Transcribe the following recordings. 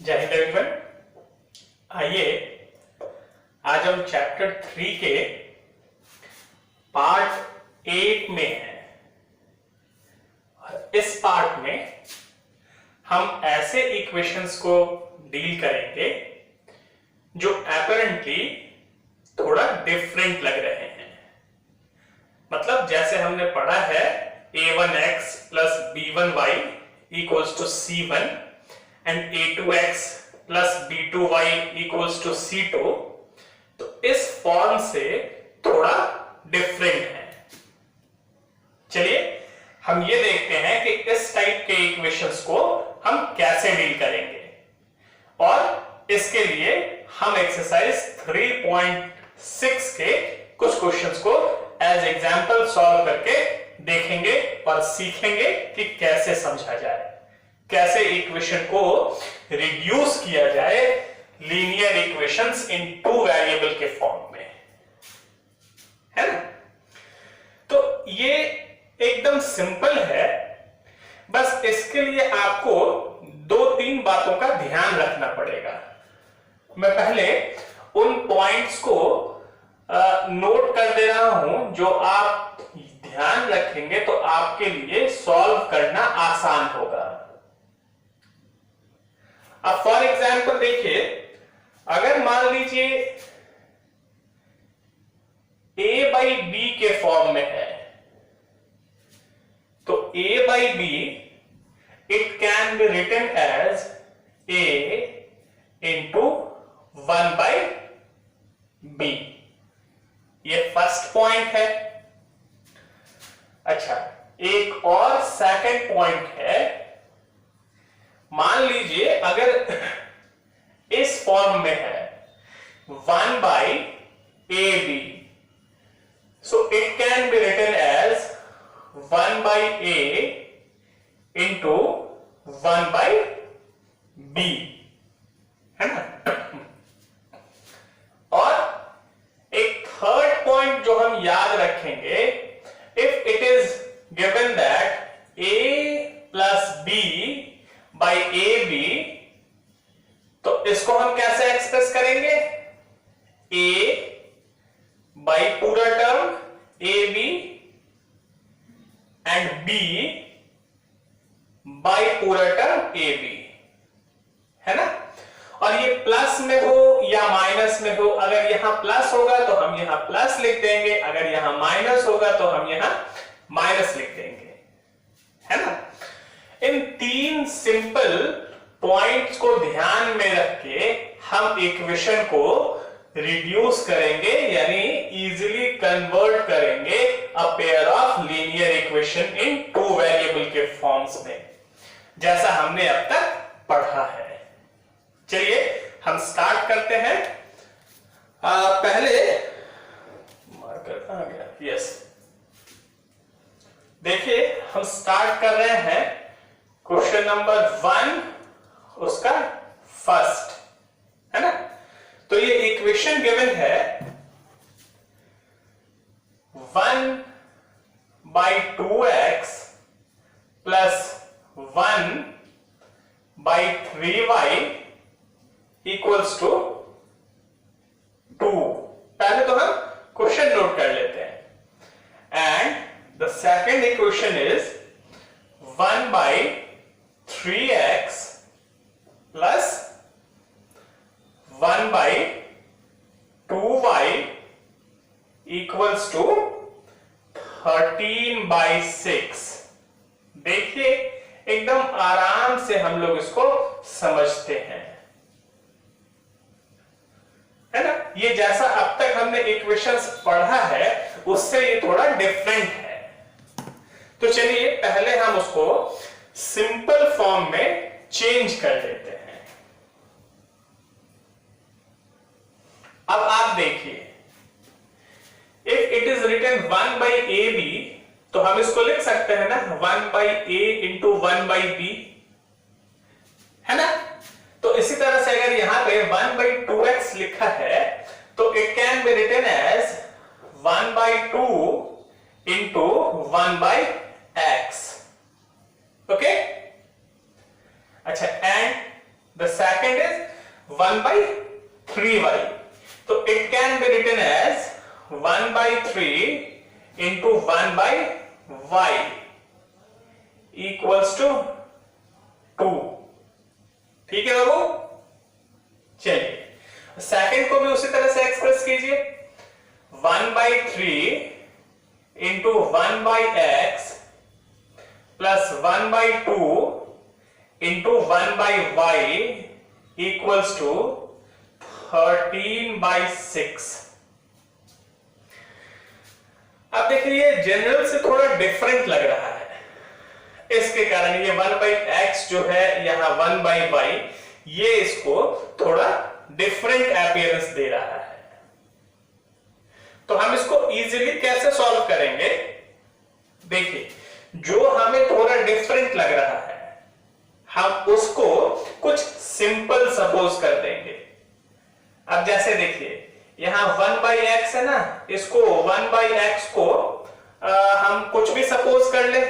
जय हिंद एवरीवन। आइए आज हम चैप्टर 3 के पार्ट 8 में हैं और इस पार्ट में हम ऐसे इक्वेशंस को डील करेंगे जो एपरेंटली थोड़ा डिफरेंट लग रहे हैं। मतलब जैसे हमने पढ़ा है a1x plus b1y equals to c1 and a2x plus b2y equals to c2, तो इस फॉर्म से थोड़ा डिफरेंट है। चलिए हम ये देखते हैं कि इस टाइप के इक्वेशंस को हम कैसे डील करेंगे और इसके लिए हम एक्सरसाइज 3.6 के कुछ क्वेश्चंस को एज एग्जांपल सॉल्व करके देखेंगे और सीखेंगे कि कैसे समझा जाए, कैसे इक्वेशन को रिड्यूस किया जाए लीनियर इक्वेशंस इन टू वेरिएबल के फॉर्म में, है ना। तो ये एकदम सिंपल है, बस इसके लिए आपको 2-3 बातों का ध्यान रखना पड़ेगा। मैं पहले उन पॉइंट्स को नोट कर दे रहा हूं जो आप ध्यान रखेंगे तो आपके लिए सॉल्व करना आसान होगा। अब फॉर एग्जांपल देखिए, अगर मान लीजिए a by b के फॉर्म में है तो a by b it can be written as a into 1 by b। ये फर्स्ट पॉइंट है। अच्छा, एक और सेकंड पॉइंट है। मान लीजिए अगर इस फॉर्म में है 1 by ab, so it can be written as 1 by a into 1 by b, है ना। और एक थर्ड पॉइंट जो हम याद रखेंगे, if it is given that a plus b by ab, तो इसको हम कैसे एक्सप्रेस करेंगे? a by पूरा term ab and b by पूरा टर्म ab, है ना। और ये प्लस में हो या माइनस में हो, अगर यहां प्लस होगा तो हम यहां प्लस लिख देंगे, अगर यहां माइनस होगा तो हम यहां माइनस लिख देंगे, है ना। इन 3 सिंपल पॉइंट्स को ध्यान में रख के हम इक्वेशन को रिड्यूस करेंगे, यानी इजीली कन्वर्ट करेंगे a pair of linear equation in two variable के फॉर्म्स में, जैसा हमने अब तक पढ़ा है। चलिए हम स्टार्ट करते हैं। पहले मार्कर कहां गया? यस, देखिए हम स्टार्ट कर रहे हैं क्वेश्चन नंबर 1, उसका फर्स्ट, है ना। तो ये इक्वेशन गिवन है 1 by 2x plus 1 by 3y equals to 2। पहले तो हम क्वेश्चन नोट कर लेते हैं। And the second equation is 1 by 3x plus 1 by 2y equals to 13 by 6। देखिए एकदम आराम से हम लोग इसको समझते हैं, है ना। ये जैसा अब तक हमने इक्वेशंस पढ़ा है उससे ये थोड़ा डिफरेंट है। तो चलिए पहले हम उसको सिंपल फॉर्म में चेंज कर देते हैं। अब आप देखिए, if it is written 1 by ab, तो हम इसको लिख सकते हैं ना 1 by a into 1 by b, है ना। तो इसी तरह से अगर यहां पे 1 by 2x लिखा है तो it can be written as 1 by 2 into 1 by x, okay. अच्छा, and the second is 1/3y, तो it can be written as 1/3 into 1/y equals to 2। ठीक है बाबू, चलिए सेकेंड को भी उसी तरह से एक्सप्रेस कीजिए, 1/3 into 1/x plus 1/2 into 1/y equals to 13/6। अब देखिए ये जनरल से थोड़ा डिफरेंट लग रहा है, इसके कारण ये 1/x जो है यहां 1/y, ये इसको थोड़ा डिफरेंट अपीयरेंस दे रहा है। तो हम इसको इजीली कैसे सॉल्व करेंगे? देखिए जो हमें थोड़ा डिफरेंट लग रहा है हम उसको कुछ सिंपल सपोज कर देंगे। अब जैसे देखिए यहां 1/x है ना, इसको 1/x को हम कुछ भी सपोज कर ले,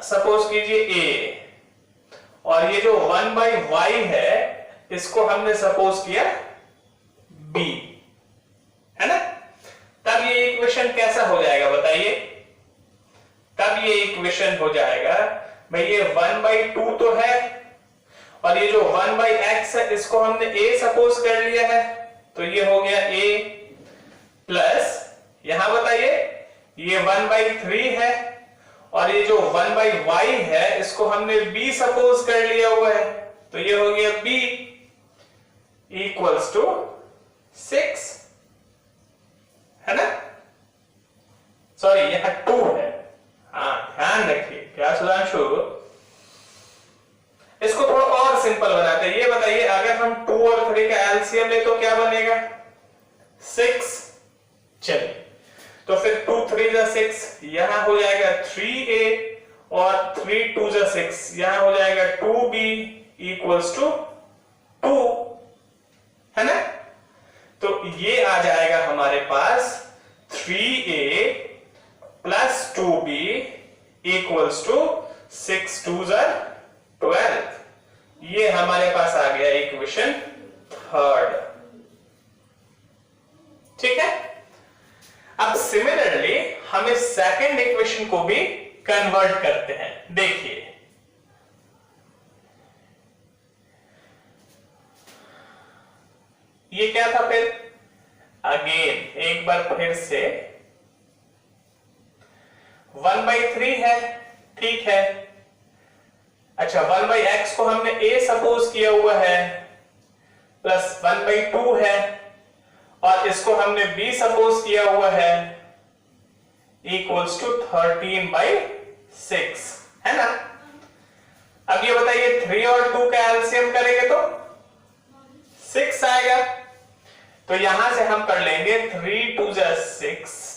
सपोज कीजिए a, और ये जो 1/y है इसको हमने सपोज किया b, है ना। तब ये इक्वेशन कैसा हो जाएगा बताइए? तब ये इक्वेशन हो जाएगा भाई ये 1/2 तो है, और ये जो 1/x है इसको हमने a सपोज कर लिया है, तो ये हो गया a प्लस यहां बताइए ये 1/3 है, और ये जो 1/y है इसको हमने b सपोज कर लिया हुआ है, तो ये हो गया b इक्वल्स टू 6, है ना। सॉरी यहां 2 है, हाँ ध्यान रखिए। क्या सुधांशु, इसको थोड़ा और सिंपल बनाते हैं। ये बताइए अगर हम 2 और 3 का एलसीएम ले तो क्या बनेगा? 6। चलिए तो फिर 2 3 जा 6, यहां हो जाएगा 3a, और 3 2 जा 6, यहां हो जाएगा 2b इक्वल्स टू 2, है ना। तो ये आ जाएगा हमारे पास 3a plus 2b equals to 6 2 जा 12। ये हमारे पास आ गया इक्वेशन थर्ड। ठीक है, अब सिमिलरली हम इस सेकंड इक्वेशन को भी कन्वर्ट करते हैं। देखिए ये क्या था, फिर अगेन एक बार फिर से 1/3 है, ठीक है। अच्छा 1/x को हमने a सपोज किया हुआ है, प्लस 1/2 है, और इसको हमने b सपोज किया हुआ है, इक्वल्स टू 13/6, है ना। अब ये बताइए 3 और 2 का एलसीएम करेंगे तो 6 आएगा, तो यहां से हम कर लेंगे 3 2 जा 6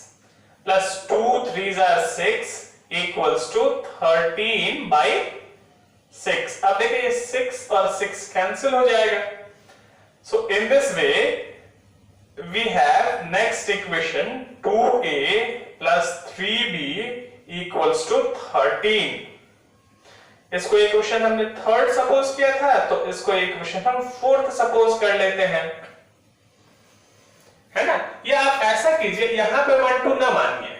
प्लस 2 3 जा 6 इक्वल्स टू 13/6। अब देखिए ये 6 और 6 कैंसिल हो जाएगा। So in this way we have next equation 2a plus 3b equals to 13। इसको इक्वेशन हमने थर्ड सपोज किया था, तो इसको इक्वेशन हम फोर्थ सपोज कर लेते हैं, है ना। या आप ऐसा कीजिए यहां पे 1 2 ना मानिए,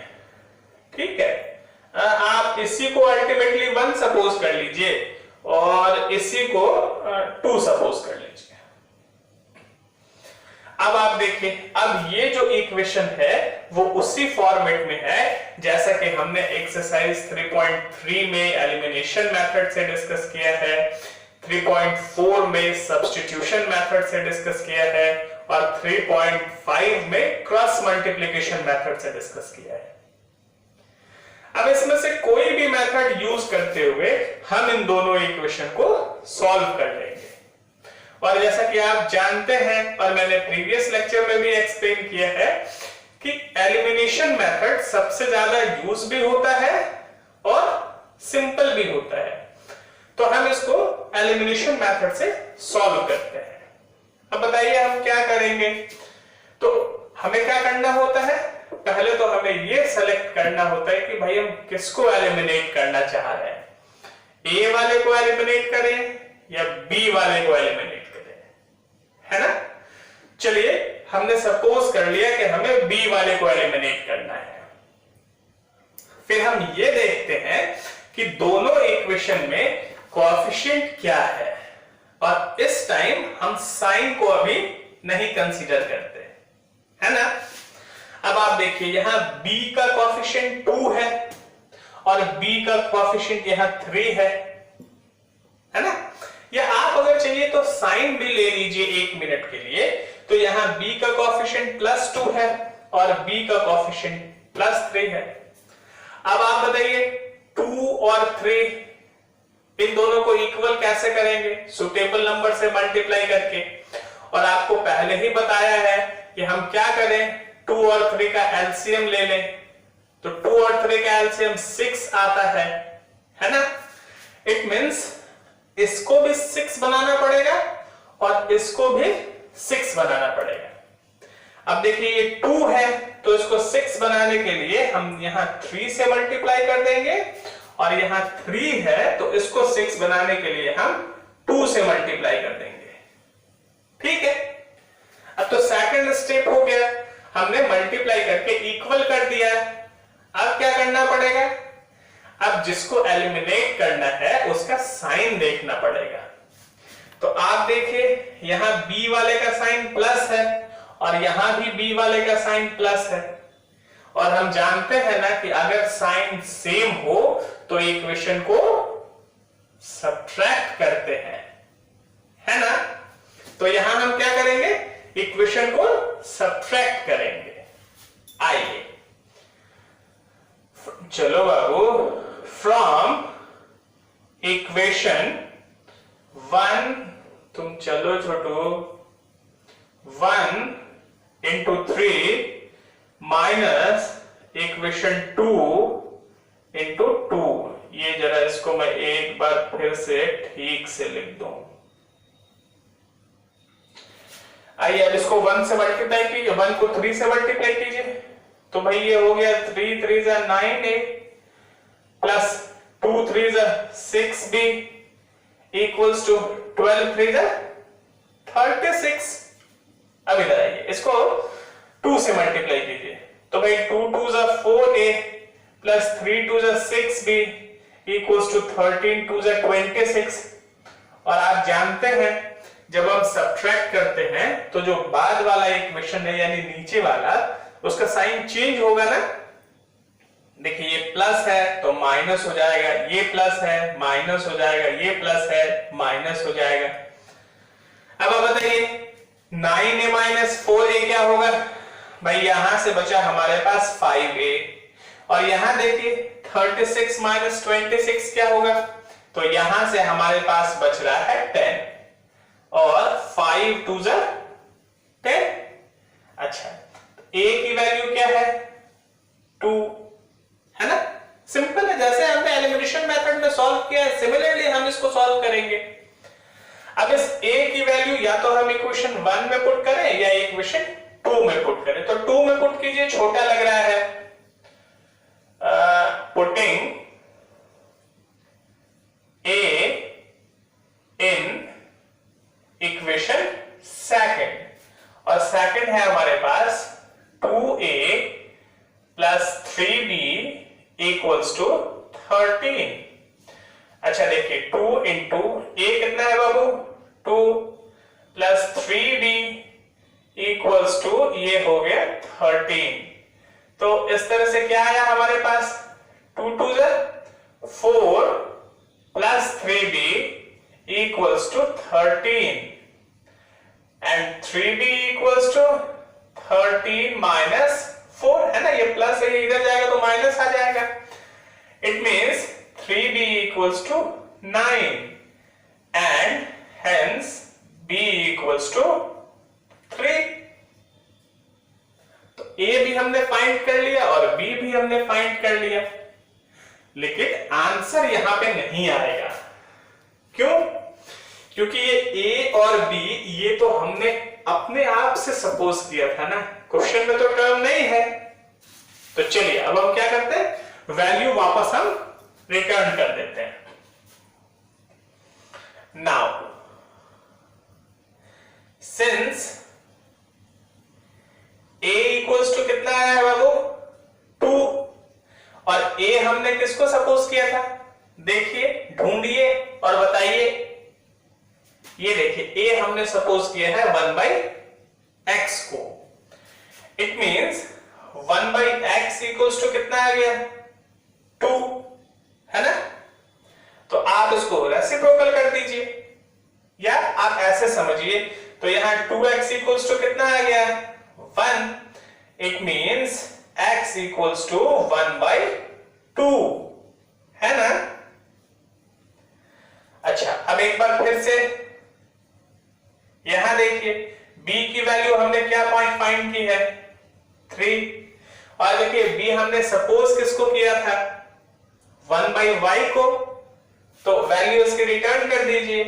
ठीक है, आप इसी को अल्टीमेटली 1 सपोज कर लीजिए और इसी को 2 सपोज कर लीजिए। अब आप देखिए, अब ये जो इक्वेशन है वो उसी फॉर्मेट में है जैसा कि हमने एक्सरसाइज 3.3 में एलिमिनेशन मेथड से डिस्कस किया है, 3.4 में सब्स्टिट्यूशन मेथड से डिस्कस किया है, और 3.5 में क्रॉस मल्टीप्लिकेशन मेथड से डिस्कस किया है। अब इसमें से कोई भी मेथड यूज करते हुए हम इन दोनों इक्वेशन को सॉल्व कर लेंगे। और जैसा कि आप जानते हैं और मैंने प्रीवियस लेक्चर में भी एक्सप्लेन किया है कि एलिमिनेशन मेथड सबसे ज्यादा यूज भी होता है और सिंपल भी होता है, तो हम इसको एलिमिनेशन मेथड से सॉल्व करते हैं। अब बताइए हम क्या करेंगे। तो हमें क्या करना होता है, पहले तो हमें ये सेलेक्ट करना होता है कि भाई हम किसको एलिमिनेट करना चाह रहे हैं। ए वाले को एलिमिनेट करें या बी वाले को एलिमिनेट करें, है ना। चलिए हमने सपोज कर लिया कि हमें बी वाले को एलिमिनेट करना है। फिर हम ये देखते हैं कि दोनों इक्वेशन में कोएफिशिएंट क्या है, और इस टाइम हम साइन को अभी नहीं कंसीडर करते, है ना। अब आप देखिए यहां b का कोएफिशिएंट 2 है और b का कोएफिशिएंट यहां 3 है ना। या आप अगर चाहिए तो साइन भी ले लीजिए 1 मिनट के लिए, तो यहां b का कोएफिशिएंट +2 है और b का कोएफिशिएंट +3 है। अब आप बताइए 2 और 3 इन दोनों को इक्वल कैसे करेंगे? सुटेबल नंबर से मल्टीप्लाई करके। और आपको पहले ही बताया है कि हम क्या करें, 2 और 3 का एलसीएम ले लें, तो 2 और 3 का एलसीएम 6 आता है ना। इट मींस इसको भी 6 बनाना पड़ेगा और इसको भी 6 बनाना पड़ेगा। अब देखिए ये 2 है तो इसको 6 बनाने के लिए हम यहां 3 से मल्टीप्लाई कर देंगे, और यहां 3 है तो इसको 6 बनाने के लिए हम 2 से मल्टीप्लाई कर देंगे। ठीक है, अब तो सेकंड स्टेप हो गया, हमने मल्टीप्लाई करके इक्वल कर दिया। अब क्या करना पड़ेगा? अब जिसको एलिमिनेट करना है उसका साइन देखना पड़ेगा। तो आप देखिए यहां बी वाले का साइन प्लस है और यहां भी बी वाले का साइन प्लस है, और हम जानते हैं ना कि अगर साइन सेम हो तो इक्वेशन को सब्ट्रैक्ट करते हैं, है ना। तो यहां हम क्या करेंगे, इक्वेशन को सब्ट्रैक्ट करेंगे। आइए चलो बाबू, फ्रॉम इक्वेशन 1, तुम चलो छोटू, 1 into 3 माइनस इक्वेशन 2 into 2, ये जरा इसको मैं एक बार फिर से ठीक से लिख दूं। आइए अब इसको 1 से मल्टीप्लाई कीजिए, 1 को 3 से मल्टीप्लाई कीजिए, तो भाई ये हो गया 3 3 जा 9a प्लस 2 3 जा 6b इक्वल्स टू 12 3 जा 36। अब इधर आइए, इसको 2 से मल्टीप्लाई कीजिए, तो भाई 2 2 जा 4a प्लस 3 2 जा 6b इक्वल्स टू 13 2 जा 26। और आप जानते हैं जब हम सब्ट्रैक्ट करते हैं तो जो बाद वाला इक्वेशन है यानी नीचे वाला, उसका साइन चेंज होगा ना। देखिए ये प्लस है तो माइनस हो जाएगा, ये प्लस है माइनस हो जाएगा, ये प्लस है माइनस हो जाएगा। अब आप बताइए 9a माइनस 4a क्या होगा? भाई यहां से बचा हमारे पास 5a, और यहां देखिए 36 माइनस 26 क्या होगा? तो यहां से हमारे पास बच रहा है 10, और 5 2 जा 10। अच्छा, a की वैल्यू क्या है? 2, है ना। सिंपल है, जैसे हमने एलिमिनेशन मेथड में सॉल्व किया है सिमिलरली हम इसको सॉल्व करेंगे। अब इस a की वैल्यू या तो हम इक्वेशन 1 में पुट करें या इक्वेशन 2 में पुट करें, तो 2 में पुट कीजिए, छोटा लग रहा है। Putting a in equation second, और सेकंड है हमारे पास 2a plus 3b equals to 13। अच्छा देखिए 2 इंटू a कितना है बाबू? 2 प्लस 3b इक्वल्स टू ये हो गया 13। तो इस तरह से क्या आया हमारे पास? 2 2 जा 4 plus 3b equals to 13 and 3b equals to 13 minus 4, है ना। ये प्लस है, इधर जाएगा तो माइनस आ जाएगा। It means 3b equals to 9 and hence b equals to 3। तो a भी हमने फाइंड कर लिया और b भी हमने फाइंड कर लिया, लेकिन आंसर यहां पे नहीं आएगा। क्यों? क्योंकि ये a और b ये तो हमने अपने आप से सपोज किया था ना, क्वेश्चन में तो टर्म नहीं है। तो चलिए अब हम क्या करते हैं, वैल्यू वापस हम रिटर्न कर देते हैं। Now since a equals to कितना आया है बाबू 2 और a हमने किसको सपोज किया था, देखिए ढूंढिए और बताइए। ये देखिए a हमने सपोज किया है 1/x को। It means 1/x equals to कितना आ गया 2, है ना। तो आप इसको रेसिप्रोकल कर दीजिए या आप ऐसे समझिए, तो यहां 2x इक्वल्स टू कितना आ गया 1। It means x equals to 1/2, है ना। अच्छा, अब एक बार फिर से यहां देखिए b की वैल्यू हमने क्या फाइंड की है 3, और देखिए b हमने सपोज किसको किया था 1/y को, तो वैल्यू उसकी रिटर्न कर दीजिए।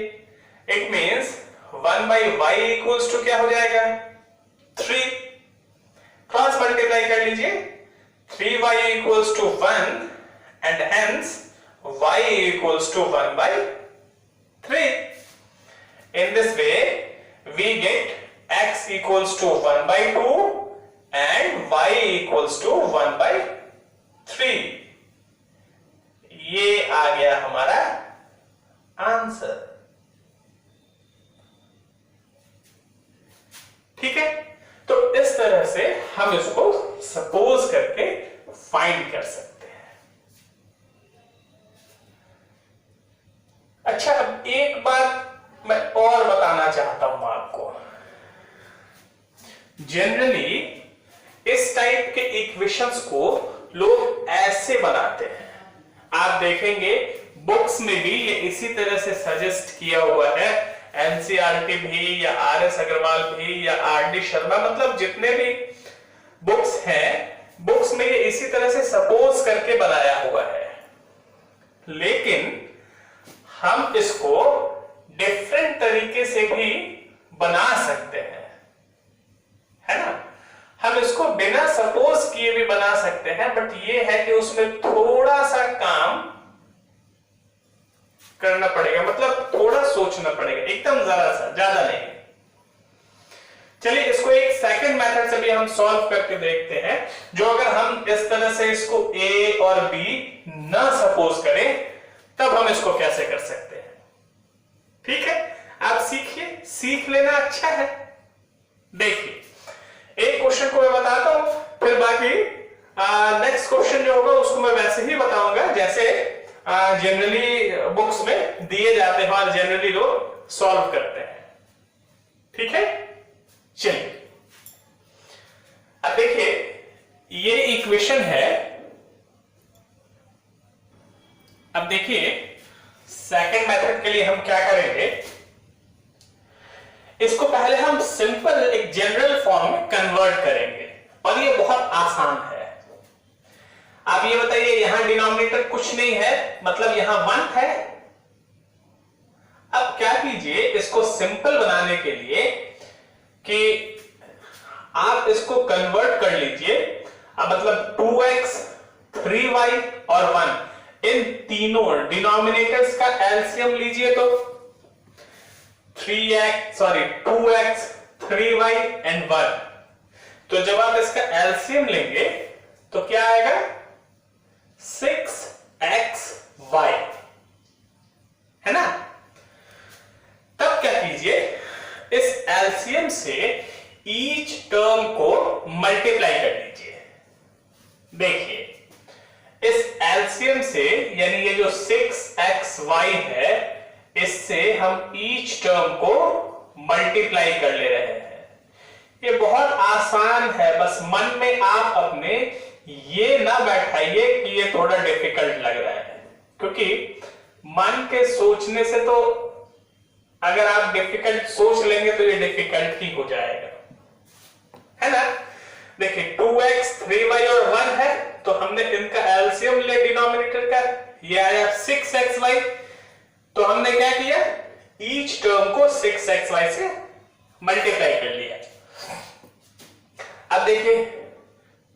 It means 1/y equals to क्या हो जाएगा 3, क्रॉस मल्टीप्लाई कर लीजिए, 3y equals to 1 and hence y equals to 1/3। In this way we get x equals to 1/2 and y equals to 1/3। ये आ गया हमारा आंसर। ठीक है, तो इस तरह से हम इसको सपोज करके फाइंड कर सकते हैं। अच्छा, अब एक बात मैं और बताना चाहता हूं आपको। जनरली इस टाइप के इक्वेशंस को लोग ऐसे बनाते हैं, आप देखेंगे बुक्स में भी ये इसी तरह से सजेस्ट किया हुआ है। एनसीईआरटी भी या आरएस अग्रवाल भी या आरडी शर्मा, मतलब जितने भी बुक्स हैं, बुक्स में ये इसी तरह से सपोज करके बनाया हुआ है। लेकिन हम इसको डिफरेंट तरीके से भी बना सकते हैं, है ना। हम इसको बिना सपोज किए भी बना सकते हैं, बट ये है कि उसमें थोड़ा सा काम करना पड़ेगा, मतलब थोड़ा सोचना पड़ेगा, एकदम जरा सा, ज्यादा नहीं। चलिए इसको एक सेकंड मेथड से भी हम सॉल्व करके देखते हैं, जो अगर हम इस तरह से इसको a और b ना सपोज करें तब हम इसको कैसे कर सकते हैं। ठीक है, आप सीखिए, सीख लेना अच्छा है। देखिए एक क्वेश्चन को मैं बताता हूं, फिर बाकी नेक्स्ट क्वेश्चन जो होगा उसको मैं वैसे ही बताऊंगा जैसे जनरली बुक्स में दिए जाते हैं और जनरली लोग सॉल्व करते हैं। ठीक है, चलिए अब देखिए ये इक्वेशन है। अब देखिए सेकंड मेथड के लिए हम क्या करेंगे, इसको पहले हम सिंपल एक जनरल फॉर्म में कन्वर्ट करेंगे और ये बहुत आसान है। आप ये बताइए, यहां डिनोमिनेटर कुछ नहीं है, मतलब यहां 1 है। अब क्या कीजिए, इसको सिंपल बनाने के लिए कि आप इसको कन्वर्ट कर लीजिए। अब मतलब 2x 3y और 1 इन तीनों डिनोमिनेटर्स का एलसीएम लीजिए, तो 2x 3y एंड 1। तो जब आप इसका एलसीएम लेंगे तो क्या आएगा 6xy, है ना। तब क्या कीजिए, इस एलसीएम से ईच टर्म को मल्टीप्लाई कर लीजिए। देखिए इस एलसीएम से, यानी ये जो 6xy है, इससे हम ईच टर्म को मल्टीप्लाई कर ले रहे हैं। ये बहुत आसान है, बस मन में आप अपने ये ना बैठाइए कि ये थोड़ा डिफिकल्ट लग रहा है, क्योंकि मन के सोचने से तो अगर आप डिफिकल्ट सोच लेंगे तो ये डिफिकल्ट ही हो जाएगा, है ना। देखिए 2x 3y और 1 है, तो हमने इनका एलसीएम ले डिनोमिनेटर का, ये आया 6xy। तो हमने क्या किया, ईच टर्म को 6xy से मल्टीप्लाई कर लिया। अब देखिए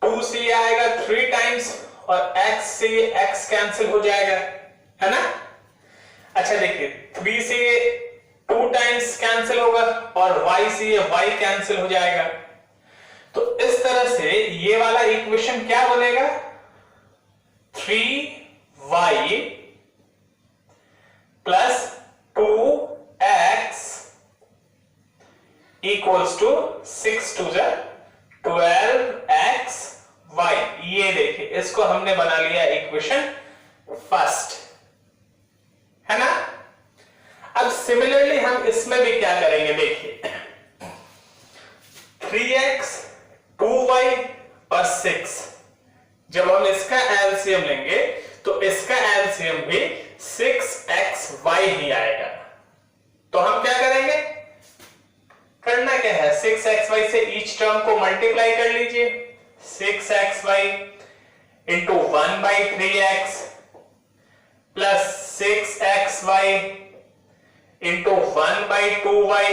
2 से ये आएगा 3 टाइम्स और x से ये x कैंसिल हो जाएगा, है ना। अच्छा देखिए 3 से 2 टाइम्स कैंसिल होगा और y से ये y कैंसिल हो जाएगा, तो इस तरह से ये वाला इक्वेशन क्या बनेगा, 3y plus 2x equals to 6 to 12x y। ये देखिए इसको हमने बना लिया इक्वेशन फर्स्ट, है ना। अब सिमिलरली हम इसमें भी क्या करेंगे, देखिए 3x 2y और 6, जब हम इसका एलसीएम लेंगे तो इसका एलसीएम भी 6xy ही आएगा। तो हम क्या करेंगे, करना क्या है, 6xy से ईच टर्म को मल्टीप्लाई कर लीजिए, 6xy into 1/3x plus 6xy into 1/2y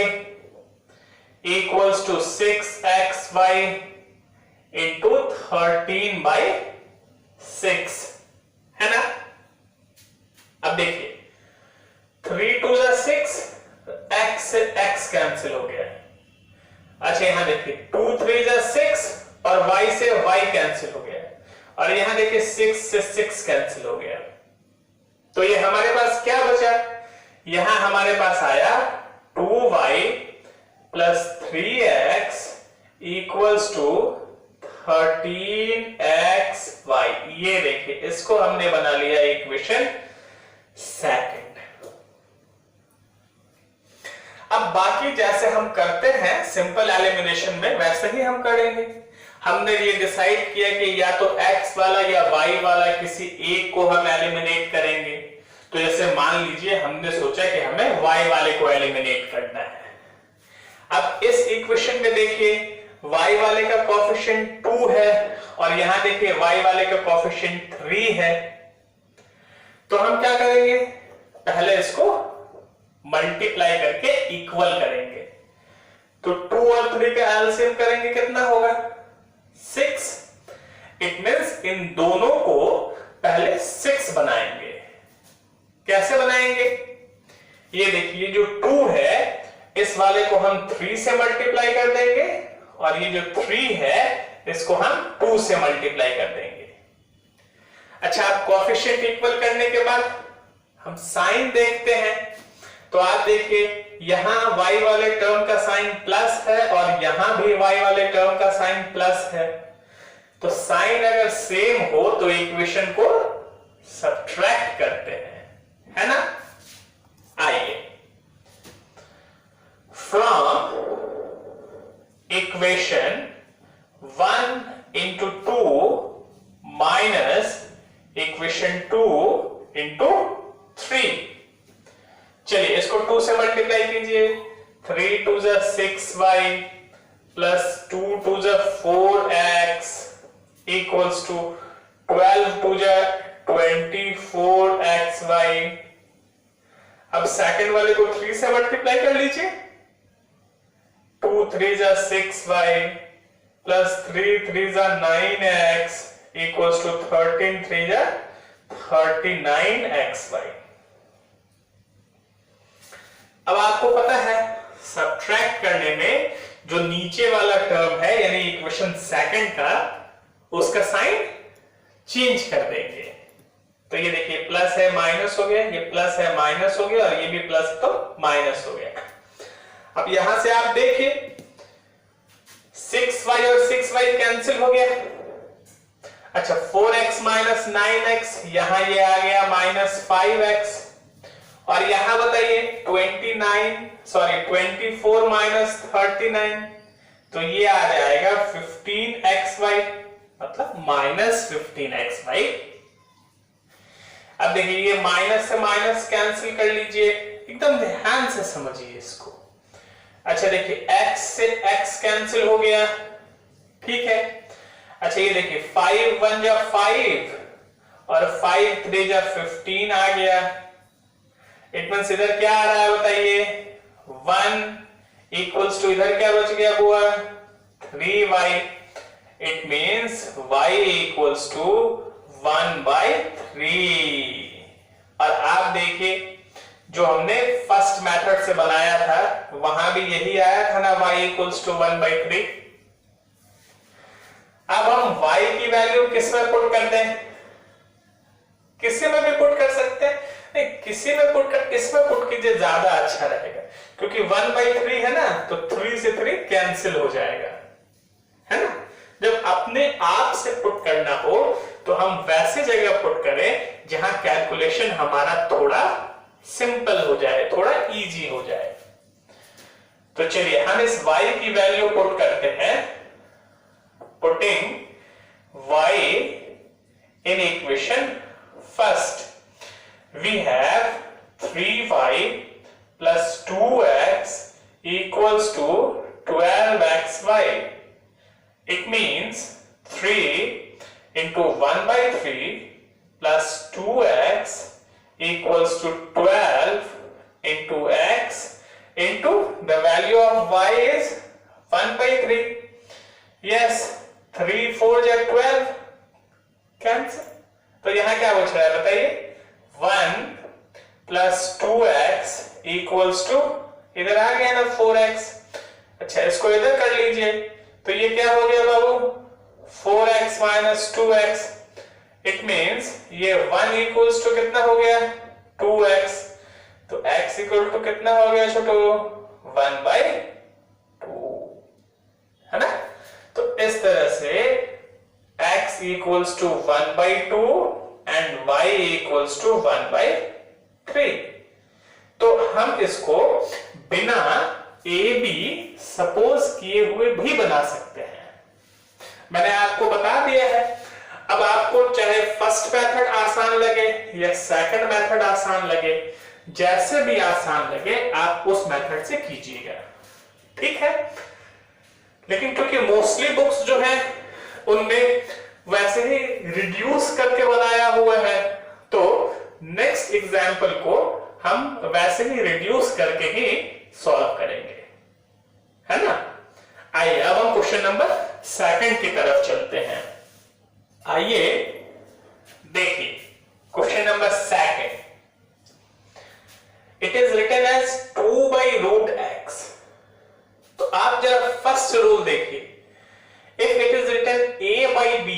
equals to 6xy into 13/6, है ना। अब देखिए 3 2 6, x से x कैंसिल हो गया। अच्छा यहां देखिए 2 3 6 और y से y कैंसिल हो गया, और यहां देखिए 6 से 6 कैंसिल हो गया। तो ये हमारे पास क्या बचा, यहां हमारे पास आया 2y plus 3x equals to 13xy। ये देखिए इसको हमने बना लिया इक्वेशन सेकंड। अब बाकी जैसे हम करते हैं सिंपल एलिमिनेशन में वैसे ही हम करेंगे। हमने ये डिसाइड किया कि या तो x वाला या y वाला किसी एक को हम एलिमिनेट करेंगे। तो जैसे मान लीजिए हमने सोचा कि हमें y वाले को एलिमिनेट करना है। अब इस इक्वेशन में देखिए y वाले का कोएफिशिएंट 2 है और यहां देखिए y वाले का कोएफिशिएंट 3 है। तो हम क्या करेंगे, पहले इसको मल्टीप्लाई करके इक्वल करेंगे। तो 2 और 3 का एलसीएम करेंगे, कितना होगा 6। इट मींस इन दोनों को पहले 6 बनाएंगे। कैसे बनाएंगे, ये देखिए जो 2 है इस वाले को हम 3 से मल्टीप्लाई कर देंगे और ये जो 3 है इसको हम 2 से मल्टीप्लाई कर देंगे। अच्छा आप कोएफिशिएंट इक्वल करने के बाद हम साइन देखते हैं। तो आप देखिए यहां y वाले टर्म का साइन प्लस है और यहां भी y वाले टर्म का साइन प्लस है। तो साइन अगर सेम हो तो इक्वेशन को सब्ट्रैक्ट करते हैं, है ना। आइए from equation 1 into 2 minus equation 2 into 3। चलिए इसको 2 से मल्टीप्लाई कीजिए, 3 2 6y plus 2 2 4x equals to 12 2 24xy। अब सेकंड वाले को 3 से मल्टीप्लाई कर लीजिए, 2 3 6y plus 3 3 9x equals to 13 3 39xy। अब आपको पता है सब्ट्रैक्ट करने में जो नीचे वाला टर्म है यानी इक्वेशन सेकंड का, उसका साइन चेंज कर देंगे। तो ये देखिए प्लस है माइनस हो गया, ये प्लस है माइनस हो गया और ये भी प्लस तो माइनस हो गया। अब यहां से आप देखिए 6y और 6y कैंसिल हो गया। अच्छा 4x माइनस 9x, यहां ये आ गया माइनस 5x और यहां बताइए 24 माइनस 39, तो ये आ जाएगा 15xy, मतलब माइनस 15xy। अब देखिए ये माइनस से माइनस कैंसिल कर लीजिए, एकदम ध्यान से समझिए इसको। अच्छा देखिए x से x कैंसिल हो गया, ठीक है। अच्छा ये देखिए 5 1 जा 5 और 5 3 जा 15 आ गया। इट मींस इधर क्या आ रहा है बताइए, 1 इक्वल्स टू इधर क्या बच गया हुआ 3y। It means y equals to 1/3। और आप देखिए जो हमने फर्स्ट मेथड से बनाया था वहां भी यही आया था ना, y इक्वल्स टू 1/3। अब हम y की वैल्यू किस में पुट कर दें? किसी में भी पुट कर सकते हैं, नहीं किसी में पुट कर, इसमें पुट कीजिए, ज्यादा अच्छा रहेगा, क्योंकि 1/3 है ना, तो 3 से 3 कैंसिल हो जाएगा, है ना। जब अपने आप से पुट करना हो तो हम वैसे जगह पुट करें जहां कैलकुलेशन हमारा थोड़ा सिंपल हो जाए, थोड़ा इजी हो जाए। तो चलिए हम इस y की वैल्यू पुट करते हैं। Putting y in equation first, we have 3y plus 2x equals to 12xy. It means 3 into 1/3 plus 2x equals to 12 into x into the value of y is 1/3. Yes, 3 4 या 12 cancel. तो यहां क्या बच रहा है बताइए? 1 प्लस 2x इक्वल्स टू, इधर आ गया ना 4x। अच्छा इसको इधर कर लीजिए, तो ये क्या हो गया बाबू? 4x minus 2x। It means ये 1 इक्वल्स टू कितना हो गया? 2x। तो x इक्वल टू कितना हो गया छोटो? 1/2, है ना। तो इस तरह से x equals to 1/2 and y equals to 1/3। तो हम इसको बिना a b सपोज किए हुए भी बना सकते हैं। मैंने आपको बता दिया है। अब आपको चाहे फर्स्ट मेथड आसान लगे या सेकंड मेथड आसान लगे, जैसे भी आसान लगे आप उस मेथड से कीजिएगा, ठीक है। लेकिन क्योंकि मोस्टली बुक्स जो है उनमें वैसे ही रिड्यूस करके बनाया हुआ है, तो नेक्स्ट एग्जाम्पल को हम वैसे ही रिड्यूस करके ही सॉल्व करेंगे, है ना। आइए अब हम क्वेश्चन नंबर सेकंड की तरफ चलते हैं। आइए देखिए question number second. It is written as 2/√x। तो आप जरा फर्स्ट रूल देखिए। If it is written a/b,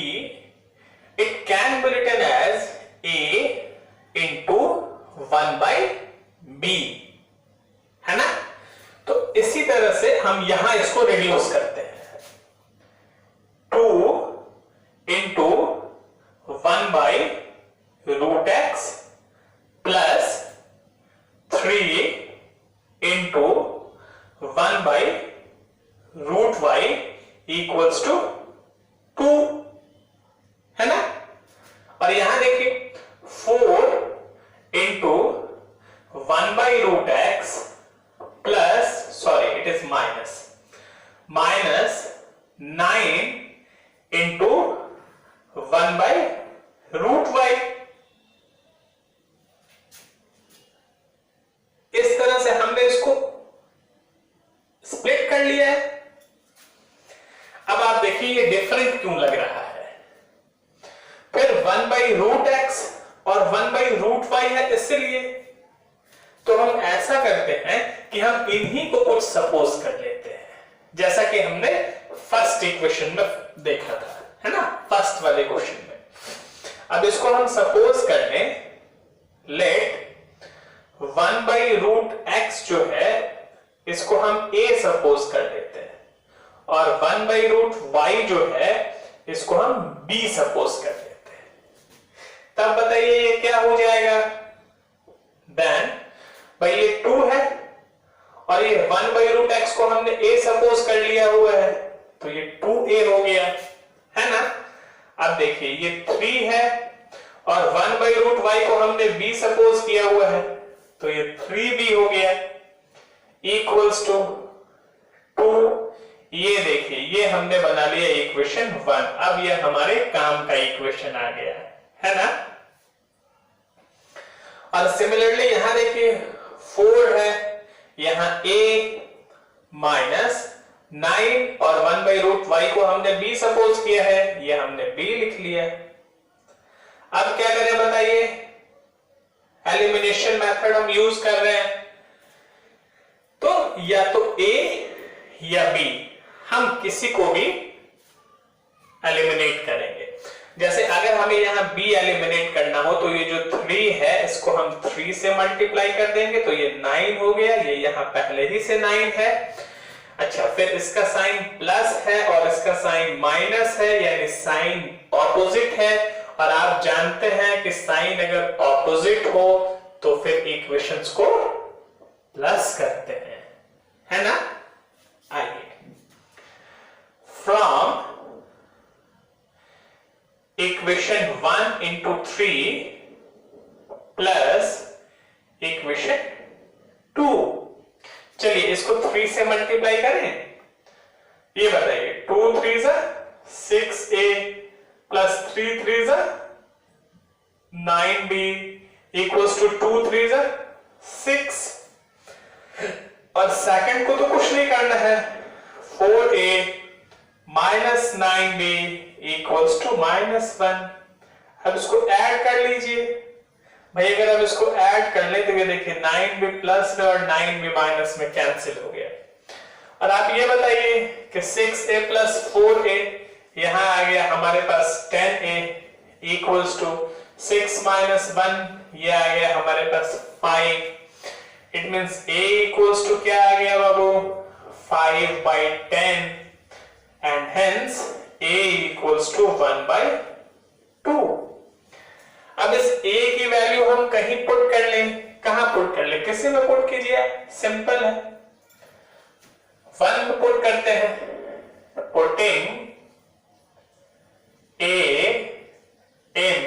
it can be written as a into 1/b, है ना। तो इसी तरह से हम यहां इसको रिड्यूस करते हैं। 2 into 1/√x plus 3 into 1/√y equals to 2, है ना। और यहां देखिए 4 into 1/√x plus, sorry it is minus 9 into 1/√y। इस तरह से हमने इसको स्प्लिट कर लिया है। अब आप देखिए ये डिफरेंट क्यों लग रहा है। फिर 1/√x और 1/√y है, इसलिए तो हम ऐसा करते हैं कि हम इन्हीं को कुछ सपोज कर लेते हैं, जैसा कि हमने फर्स्ट इक्वेशन में देखा था, है ना, फर्स्ट वाले क्वेश्चन में। अब इसको हम सपोज कर लें, लेट 1/√x जो है इसको हम a सपोज कर लेते हैं, और 1/√y जो है इसको हम b सपोज कर लेते हैं। तब बताइए ये क्या हो जाएगा? देन भाई ये 2 है और ये 1/√x को हमने a सपोज कर लिया हुआ है, तो ये 2a हो गया, है ना। अब देखिए ये 3 है और 1/√y को हमने b सपोज किया हुआ है, तो ये 3b हो गया इक्वल्स टू 2। ये देखिए ये हमने बना लिया इक्वेशन 1। अब ये हमारे काम का इक्वेशन आ गया, है ना। और सिमिलरली यहां देखिए 4 है, यहां a माइनस 9 और 1/√y को हमने b सपोज किया है, ये हमने b लिख लिया। अब क्या करें बताइए, एलिमिनेशन मेथड हम यूज कर रहे हैं, तो या तो ए या बी, हम किसी को भी एलिमिनेट करेंगे। जैसे अगर हमें यहां बी एलिमिनेट करना हो तो ये जो 3 है इसको हम 3 से मल्टीप्लाई कर देंगे तो ये 9 हो गया, ये यहां पहले ही से 9 है। अच्छा, फिर इसका साइन प्लस है और इसका साइन माइनस है, यानी साइन ऑपोजिट है, और आप जानते हैं कि साइन अगर ऑपोजिट हो तो फिर इक्वेशंस को प्लस करते हैं, है ना। आइए, from equation 1 into 3 plus equation 2, चलिए इसको 3 से मल्टीप्लाई करें। ये बताइए 2 3 6a plus 3 3 9b equals to 2 3 6, और सेकंड को तो कुछ नहीं करना है, 4a minus 9b equals to -1। अब इसको ऐड कर लीजिए भाई, अगर अब इसको ऐड कर ले तो ये देखिए 9b प्लस में और 9b माइनस में कैंसिल हो गया। और आप ये बताइए कि 6a प्लस 4a यहां आ गया हमारे पास 10a इक्वल्स टू 6 माइनस 1, ये आ गया हमारे पास 5। It means a equals to क्या आ गया बाबू, 5/10, and hence a equals to 1/2। अब इस a की वैल्यू हम कहीं पुट कर लें, कहां पुट कर लें, किसी में पुट कीजिए, सिंपल है, 1 में पुट करते हैं। पुटिंग a in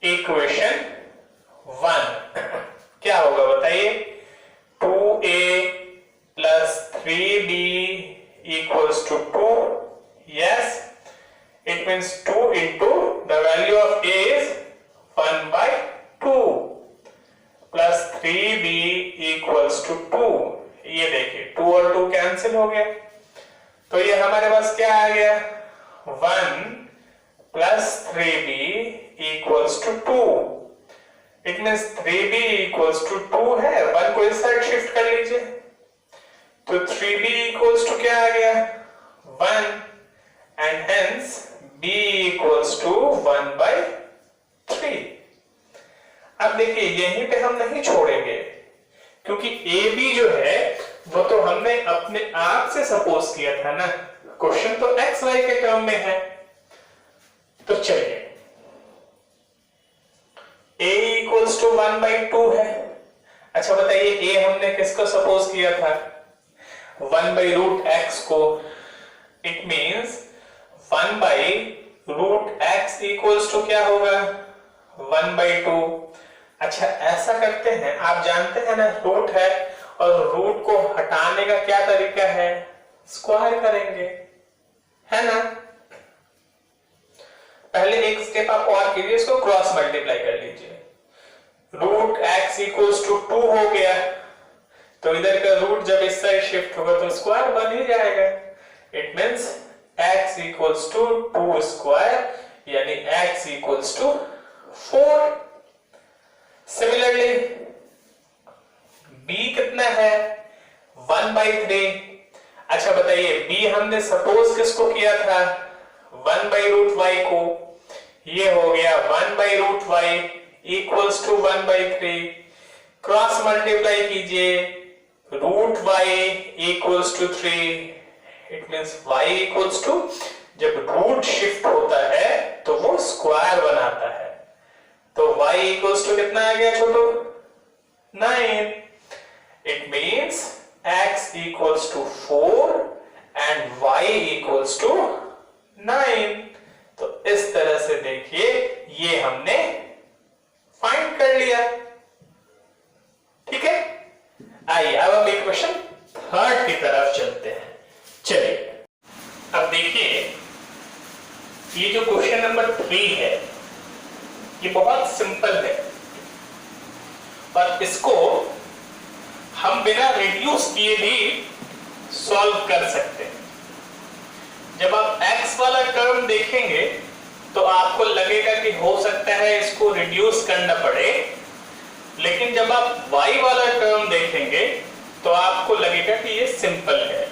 इक्वेशन 1 क्या होगा बताइए, 2a plus 3b equals to 2, yes, it means 2 into the value of a is 1/2 plus 3b equals to 2, ये देखिए 2 और 2 कैंसिल हो गया, तो ये हमारे पास क्या आ गया, 1 plus 3b equals to 2, it means 3b equals to 2 है, 1 को इस साइड शिफ्ट कर लीजिए, तो 3b equals to क्या आ गया, 1, and hence b equals to 1/3। अब देखिए यहीं पे हम नहीं छोड़ेंगे, क्योंकि a b जो है वो तो हमने अपने आप से सपोज किया था ना, क्वेश्चन तो x y के टर्म में है। तो चलिए a equals to 1/2 है। अच्छा बताइए a हमने किसको सपोज किया था, 1/√x को, it means 1/√x equals to क्या होगा, 1/2। अच्छा ऐसा करते हैं, आप जानते हैं ना रूट है, और रूट को हटाने का क्या तरीका है, स्क्वायर करेंगे, है ना। पहले एक स्टेप आप और कीजिए, इसको क्रॉस मल्टीप्लाई कर लीजिए, √x इक्वल्स टू 2 हो गया, तो इधर का रूट जब इस साइड शिफ्ट होगा तो स्क्वायर बन ही जाएगा, it means x equals to 2 square, यानी x equals to 4। Similarly b कितना है, 1/3। अच्छा बताइए b हमने सपोज किसको किया था, 1/√y को, ये हो गया 1/√y equals to 1/3, cross multiply कीजिए, √y equals to 3, it means y equals to, जब रूट शिफ्ट होता है तो वो स्क्वायर बनाता है, तो y इक्वल्स टू कितना आ गया छोटू, 9। It means x equals to 4 and y equals to 9। तो इस तरह से देखिए ये हमने फाइंड कर लिया, ठीक है। आइए अब हम इक्वेशन 3 की तरफ चलते हैं। चलिए अब देखिए ये जो क्वेश्चन नंबर 3 है ये बहुत सिंपल है, और इसको हम बिना रिड्यूस किए भी सॉल्व कर सकते हैं। जब आप x वाला टर्म देखेंगे तो आपको लगेगा कि हो सकता है इसको रिड्यूस करना पड़े, लेकिन जब आप y वाला टर्म देखेंगे तो आपको लगेगा कि ये सिंपल है।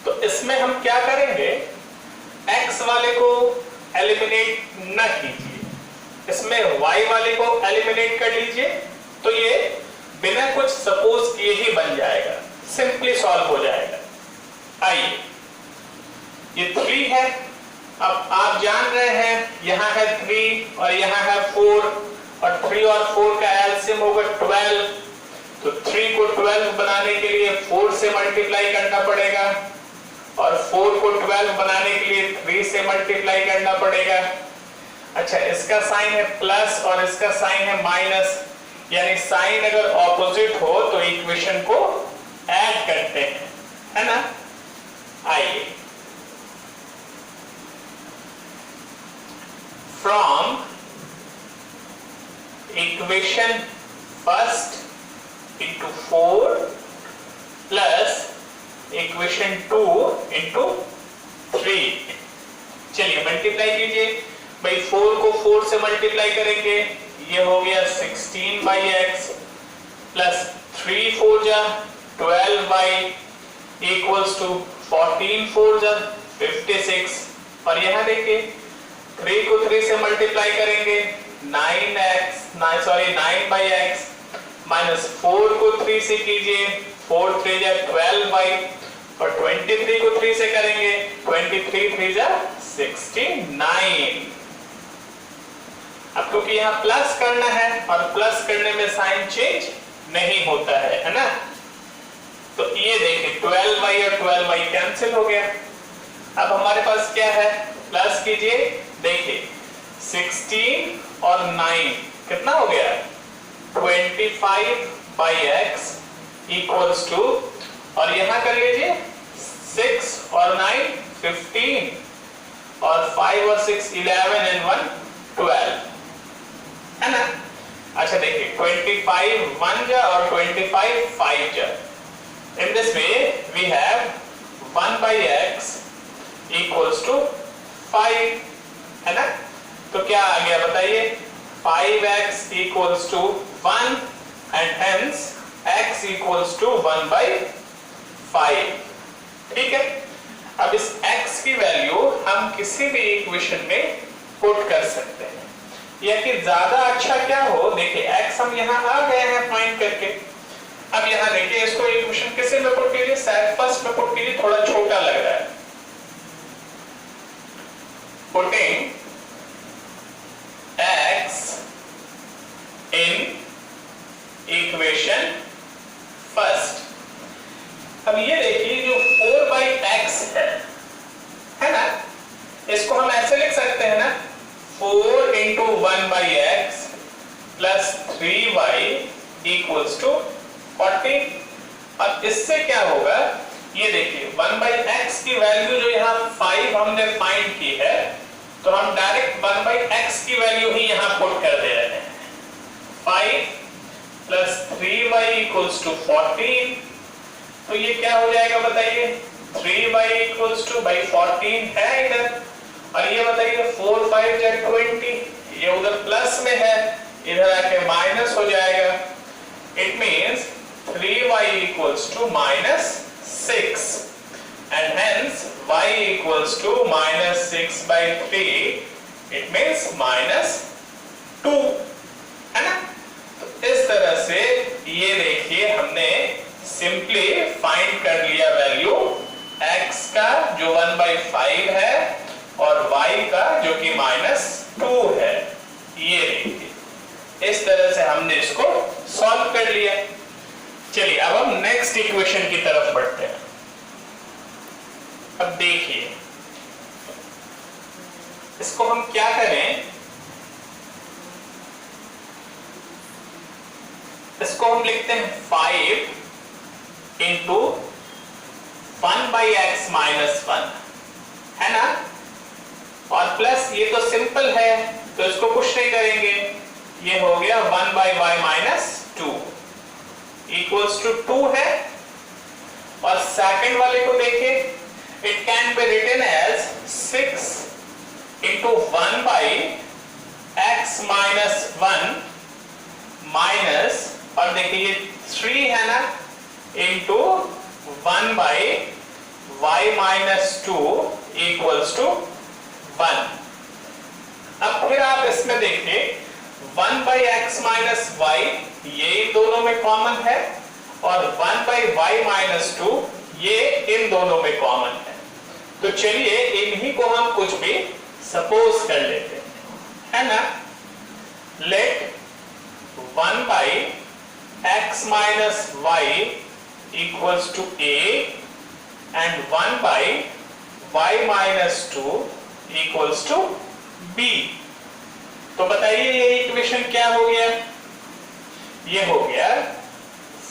तो इसमें हम क्या करेंगे, x वाले को एलिमिनेट न कीजिए, इसमें y वाले को एलिमिनेट कर लीजिए, तो ये बिना कुछ सपोज किए ही बन जाएगा, सिंपली सॉल्व हो जाएगा। आइए, ये 3 है। अब आप जान रहे हैं यहां है 3 और यहां है 4 और 3 और 4 का एलसीएम होगा 12। तो 3 को 12 बनाने के लिए 4 से मल्टीप्लाई करना पड़ेगा और 4 को 12 बनाने के लिए 3 से मल्टीप्लाई करना पड़ेगा। अच्छा, इसका साइन है प्लस और इसका साइन है माइनस, यानी साइन अगर ऑपोजिट हो तो इक्वेशन को ऐड करते हैं, है ना। आइए, from equation first into 4 plus equation 2 into 3, चलिए मल्टीप्लाई कीजिए भाई। 4 को 4 से मल्टीप्लाई करेंगे, ये हो गया 16/x प्लस 3 4 जा 12y इक्वल्स टू 14 4 जा 56। और यहां देखिए 3 को 3 से मल्टीप्लाई करेंगे 9/x माइनस 4 को 3 से कीजिए 4 3 जा 12y और 23 को 3 से करेंगे 23 3 जा 69। अब क्योंकि यहाँ प्लस करना है और प्लस करने में साइन चेंज नहीं होता है ना। तो ये देखिए 12y और 12y कैंसिल हो गया। अब हमारे पास क्या है, प्लस कीजिए, देखिए 16 और 9 कितना हो गया 25/x इक्वल्स टू, और यहां कर लीजिए 6 और 9 15 और 5 और 6 11 एंड 1 12, है ना। अच्छा देखिए 25 1 जा और 25 5 जा। In this way we have 1/x equals to 5, है ना। तो क्या आ गया बताइए, 5x equals to 1 and hence x equals to 1/5। ठीक है, अब इस x की वैल्यू हम किसी भी इक्वेशन में पुट कर सकते हैं, या कि ज्यादा अच्छा क्या हो, देखिए x हम यहाँ आ गए हैं फाइंड करके। अब यहाँ देखिए इसको इक्वेशन किसी में पुट कीजिए, शायद फर्स्ट में पुट कीजिए, थोड़ा छोटा लग रहा है। Putting x in equation first. अब ये देखिए जो 4/x है ना, इसको हम ऐसे लिख सकते हैं ना, 4 into 1/x plus 3y equals to 40। अब इससे क्या होगा, ये देखिए 1/x की वैल्यू जो यहाँ 5 हमने फाइंड की है, तो हम डायरेक्ट 1/x की वैल्यू ही यहाँ पुट कर दे रहे हैं। 5 plus 3y equals to 14। तो ये क्या हो जाएगा बताइए, 3y equals to by 14 है इधर, और ये बताइए 4 5 या 20, ये उधर प्लस में है, इधर आके माइनस हो जाएगा। It means 3y equals to -6 and hence y equals to -6/3, it means -2, है ना। तो इस तरह से ये देखिए हमने सिंपली फाइंड कर लिया वैल्यू x का जो 1/5 है और y का जो कि -2 है। ये देखिए इस तरह से हमने इसको सॉल्व कर लिया। चलिए अब हम नेक्स्ट इक्वेशन की तरफ बढ़ते हैं। अब देखिए इसको हम क्या करें, इसको हम लिखते हैं 5 into 1/x - 1, है ना। और प्लस ये तो सिंपल है तो इसको कुछ नहीं करेंगे, ये हो गया 1/y - 2 इक्वल्स टू 2 है। और सेकंड वाले को देखिए, it can be written as 6 into 1/x - 1 minus, और देखिए 3 है ना, into 1/y minus 2 equals to 1। अब फिर आप इसमें देखिए 1/x माइनस y, ये इन दोनों में कॉमन है, और 1/y माइनस 2 ये इन दोनों में कॉमन है। तो चलिए इन्हीं को हम कुछ भी सपोज कर लेते हैं, है ना। Let 1/x minus y equals to a and 1/y minus 2 equals to b। तो बताइए ये इक्वेशन क्या हो गया? ये हो गया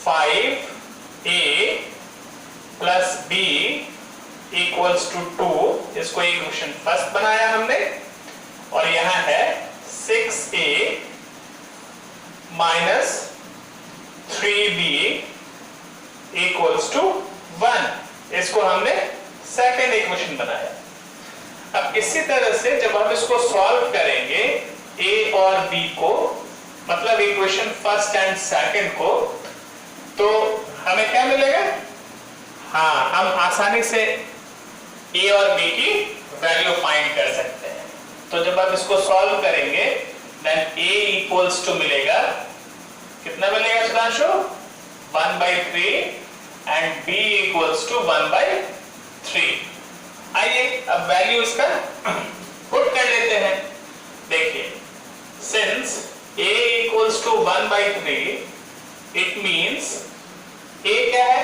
5a plus b equals to 2, इसको इक्वेशन फर्स्ट बनाया हमने, और यहां है 6a minus 3b equals to 1, इसको हमने सेकंड इक्वेशन बनाया। अब इसी तरह से जब हम इसको सॉल्व करेंगे a और b को, मतलब इक्वेशन फर्स्ट एंड सेकंड को, तो हमें क्या मिलेगा? हाँ, हम आसानी से a और b की वैल्यू फाइंड कर सकते हैं। तो जब आप इसको सॉल्व करेंगे देन a इक्वल्स टू मिलेगा, कितना मिलेगा Sudhanshu? 1/3 and b equals to 1/3। आइए अब वैल्यू इसका पुट कर लेते हैं। देखिए since a equals to 1/3, it means a क्या है?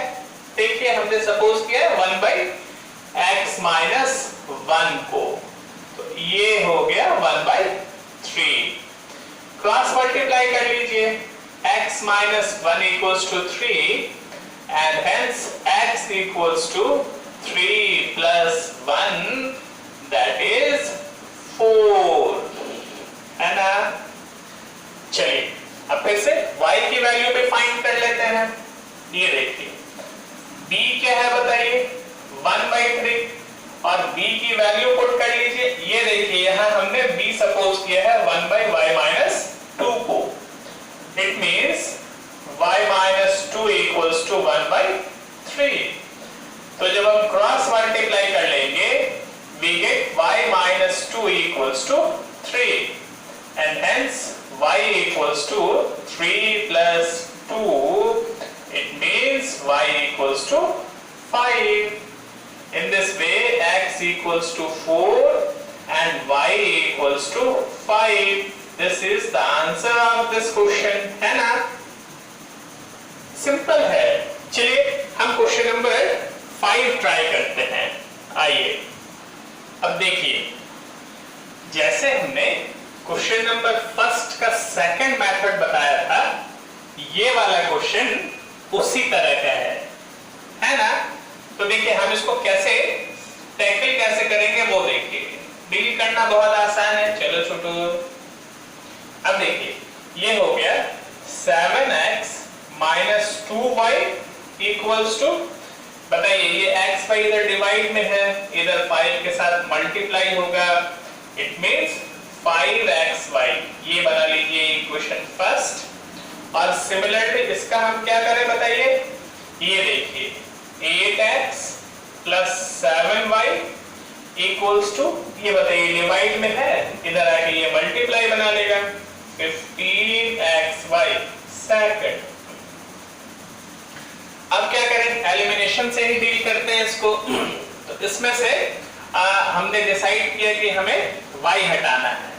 देखिए हमने सपोज किया 1/x माइनस 1 को, तो ये हो गया 1/3। क्रॉस मल्टीप्लाई कर लीजिए, x minus 1 equals to 3 and hence x equals to 3 plus 1 that is 4, है ना। चलिए अब फिर से y की वैल्यू पे फाइंड कर लेते हैं। ये देखिए b क्या है बताइए? 1/3, और b की वैल्यू पुट कर लीजिए। ये देखिए यहां हमने b सपोज किया है 1/y माइनस 2 को, it means y minus 2 equals to 1/3। तो जब हम क्रॉस मल्टीप्लाई कर लेंगे we get y minus 2 equals to 3, and hence y equals to 3 plus 2, it means y equals to 5. In this way x equals to 4 and y equals to 5. This is the answer of this question, है ना। Simple है। चलिए हम question number 5 try करते हैं। आइए अब देखिए, जैसे हमने क्वेश्चन नंबर फर्स्ट का सेकंड मेथड बताया था, ये वाला क्वेश्चन उसी तरह का है ना। तो देखिए हम इसको कैसे टैकल कैसे करेंगे वो देखिए। डील करना बहुत आसान है, चलो छोटू। अब देखिए ये हो गया 7x minus 2y equals to, बताइए ये x by इधर डिवाइड में है, इधर 5 के साथ मल्टीप्लाई होगा, इट मींस 5xy। ये बना लीजिए इक्वेशन फर्स्ट। और सिमिलरली इसका हम क्या करें बताइए? ये देखिए 8x plus 7y equals to, ये बताइए डिवाइड में है, इधर आके ये मल्टीप्लाई बना लेगा, 15xy सेकंड। अब क्या करें? एलिमिनेशन से ही डील करते हैं इसको। तो इसमें से हमने डिसाइड किया कि हमें y हटाना है।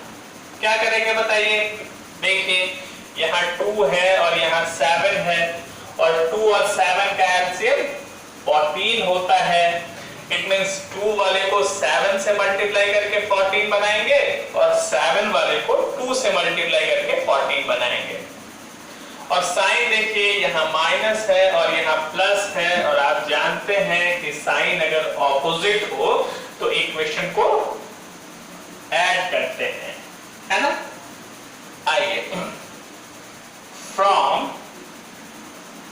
क्या करेंगे बताइए? देखिए यहाँ 2 है और यहाँ 7 है, और 2 और 7 का एलसीएम 14 होता है। इट मींस 2 वाले को 7 से मल्टीप्लाई करके 14 बनाएंगे, और 7 वाले को 2 से मल्टीप्लाई करके 14 बनाएंगे। और साइन देखिए यहाँ माइनस है और यहाँ प्लस है, और आप जानते हैं कि साइन अगर ऑपोजिट हो तो इक्वेशन को ऐड करते हैं, है ना। आइए from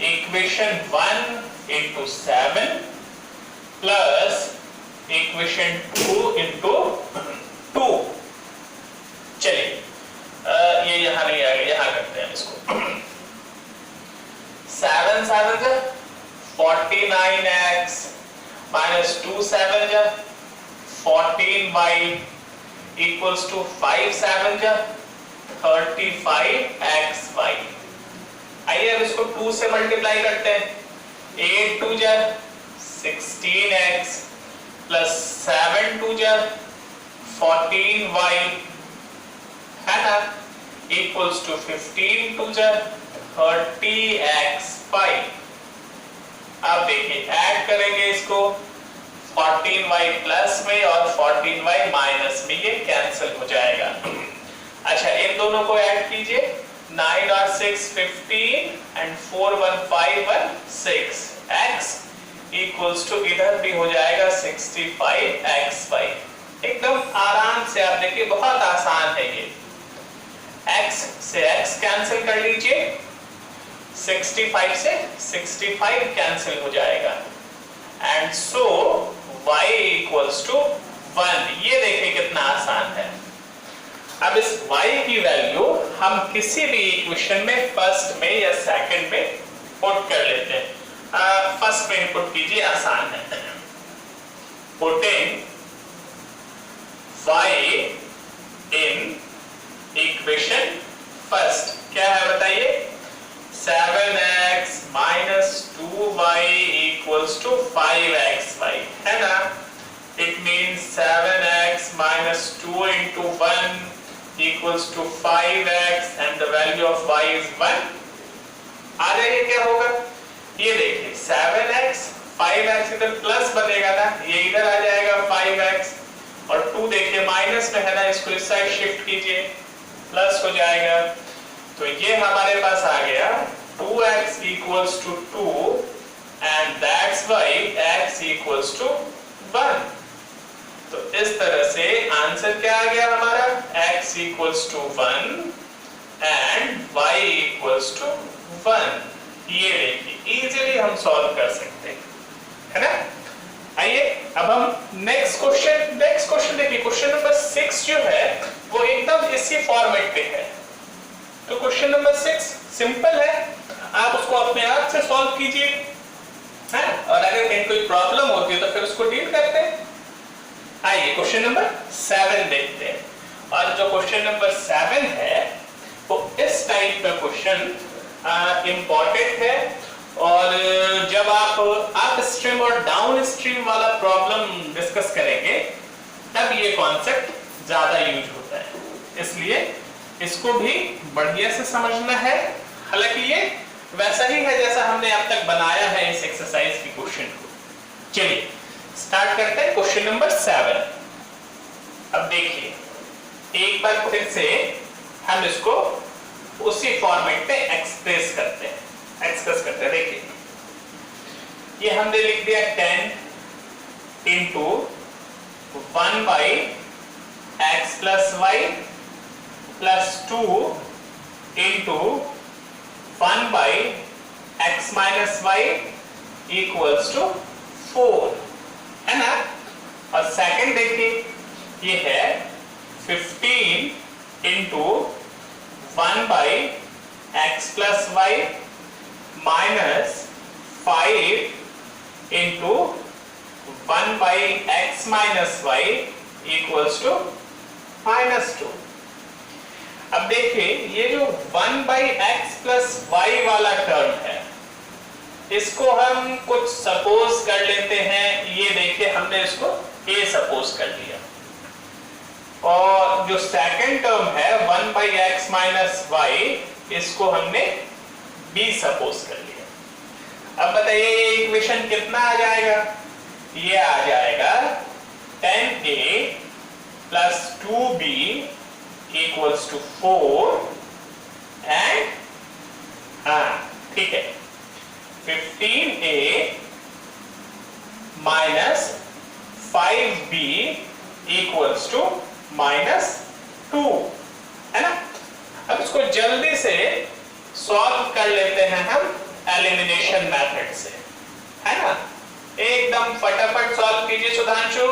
equation 1 into 7 plus equation 2 into 2, चलिए ये यहां नहीं आ गया, यहां करते हैं इसको। 7 7 जा 49x minus 2 7 जा 14y equals to 5 7 जा 35xy। आइए अब इसको 2 से मल्टीप्लाई करते हैं। 8 2 जा 16x प्लस 7 2 जा 14y है ना equals to 15 2 जा 30xy। अब देखिए ऐड करेंगे इसको 14y प्लस में और 14y माइनस में, ये कैंसिल हो जाएगा। अच्छा इन दोनों को ऐड कीजिए 9 और 6 15 एंड 4 1 5 1 6 x इक्वल्स टू इधर भी हो जाएगा 65xy। एकदम आराम से आप देखिए बहुत आसान है ये। x से x कैंसिल कर लीजिए 65 से 65 कैंसिल हो जाएगा and so y equals to 1। ये देखिए कितना आसान है। अब इस y की वैल्यू हम किसी भी इक्वेशन में फर्स्ट में या सेकंड में पुट कर लेते हैं। फर्स्ट में इनपुट कीजिए, आसान है। Putting y in equation first क्या है बताइए? 7x minus 2y equals to 5xy है ना। It means 7x minus 2 into 1 equals to 5x and the value of y is 1। आ जाइए क्या होगा? ये देखिए 7x 5x इधर प्लस बनेगा ना, ये इधर आ जाएगा 5x और 2 देखिए माइनस में है ना, इसको इस साइड शिफ्ट कीजिए प्लस हो जाएगा। तो ये हमारे पास आ गया 2x equals to 2 and that's why x equals to 1। तो इस तरह से आंसर क्या आ गया हमारा? x equals to 1 and y equals to 1। ये देखिए इजीली हम सॉल्व कर सकते हैं, है ना। आइए अब हम नेक्स्ट क्वेश्चन देखिए। क्वेश्चन नंबर 6 जो है वो एकदम इसी फॉर्मेट पे है। तो क्वेश्चन नंबर 6 सिंपल है, आप उसको अपने आप से सॉल्व कीजिए, है। और अगर कहीं कोई प्रॉब्लम होती है तो फिर उसको डील करते हैं। आइए क्वेश्चन नंबर 7 देखते हैं। और जो क्वेश्चन नंबर 7 है वो इस टाइप का क्वेश्चन इंपॉर्टेंट है और जब आप अप स्ट्रीम और डाउन स्ट्रीम वाला प्रॉब्लम डिस्कस करेंगे तब ये कॉन्सेप्ट ज्यादा यूज होता है, इसलिए इसको भी बढ़िया से समझना है। हालांकि ये वैसा ही है जैसा हमने अब तक बनाया है इस एक्सरसाइज की क्वेश्चन को। चलिए स्टार्ट करते हैं क्वेश्चन नंबर 7। अब देखिए एक बार फिर से हम इसको उसी फॉर्मेट पे एक्सप्रेस करते हैं। देखिए ये हमने लिख दिया 10 into 1 by x plus y plus 2 into 1 by x minus y equals to 4, है ना। और सेकंड देखिए ये है 15 into 1 by x plus y minus 5 into 1 by x minus y equals to -2। अब देखिए ये जो 1 बाई एक्स प्लस वाई वाला टर्म है इसको हम कुछ सपोज कर लेते हैं। ये देखिए हमने इसको a सपोज कर लिया और जो सेकंड टर्म है 1 बाई एक्स माइनस वाई इसको हमने b सपोज कर लिया। अब बताइए ये इक्वेशन कितना आ जाएगा? ये आ जाएगा 10a plus 2b equals to 4 and ठीक है 15a minus 5b equals to -2, है ना। अब इसको जल्दी से सॉल्व कर लेते हैं हम एलिमिनेशन मेथड से, है ना। एकदम फटाफट सॉल्व कीजिए सुधांशु।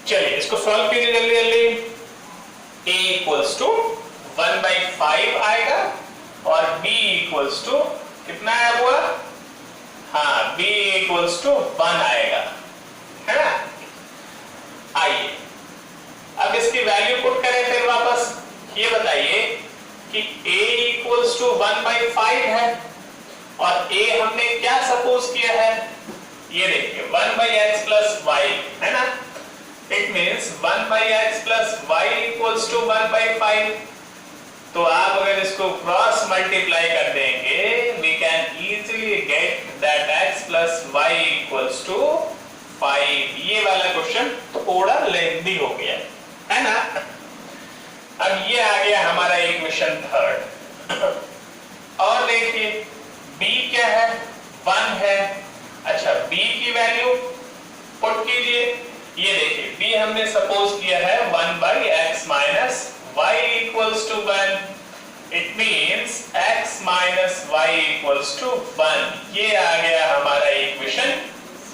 चलिए इसको सॉल्व कीजिए जल्दी जल्दी। a equals to 1/5 आएगा और b equals to कितना आया हुआ? हाँ, b इक्वल्स टू 1 आएगा, है ना। आइए अब इसकी वैल्यू पुट करें फिर वापस। ये बताइए कि a इक्वल्स टू 1/5 है और a हमने क्या सपोज किया है? ये देखिए 1/x प्लस y, है ना। It means 1/x plus y equals to 1/5। तो आप अगर इसको क्रॉस मल्टीप्लाई कर देंगे, we can easily get that x plus y equals to 5। ये वाला क्वेश्चन थोड़ा लेंथी हो गया, है ना। अब ये आ गया हमारा इक्वेशन थर्ड। और देखिए b क्या है? 1 है। अच्छा, b की वैल्यू पुट कीजिए। ये देखिए b हमने सपोज किया है 1/x minus y equals to 1. It means x minus y equals to 1. ये आ गया हमारा इक्वेशन